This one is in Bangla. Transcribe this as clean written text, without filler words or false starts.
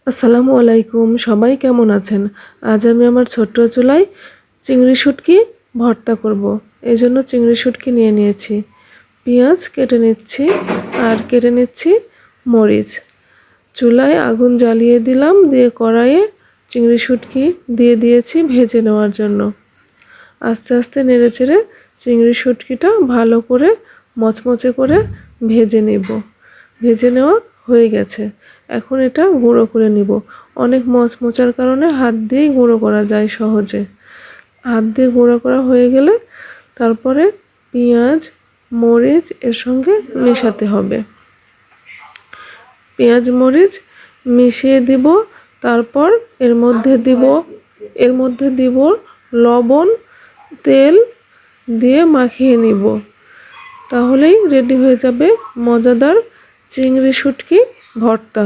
আসসালামু আলাইকুম, সবাই কেমন আছেন? আজ আমি আমার ছোট্ট চুলায় চিংড়ি শুটকি ভর্তা করব। এই জন্য চিংড়ি শুটকি নিয়ে নিয়েছি। পেঁয়াজ কেটে নিচ্ছি আর কেটে নিচ্ছি মরিচ। চুলায় আগুন জ্বালিয়ে দিলাম, দিয়ে কড়াইয়ে চিংড়ি শুটকি দিয়ে দিয়েছি ভেজে নেওয়ার জন্য। আস্তে আস্তে নেড়ে চেড়ে চিংড়ি শুটকিটা ভালো করে মচমচে করে ভেজে নেব। ভেজে নেওয়া হয়ে গেছে। এখন এটা গুঁড়ো করে নিব। অনেক মচমচার কারণে হাত দিয়েই গুঁড়ো করা যায় সহজে। হাত দিয়ে গুঁড়ো করা হয়ে গেলে তারপরে পেঁয়াজ মরিচ এর সঙ্গে মেশাতে হবে। পেঁয়াজ মরিচ মিশিয়ে দিব। তারপর এর মধ্যে দিব লবণ, তেল দিয়ে মাখিয়ে নিব। তাহলেই রেডি হয়ে যাবে মজাদার চিংড়ি শুটকি ভর্তা।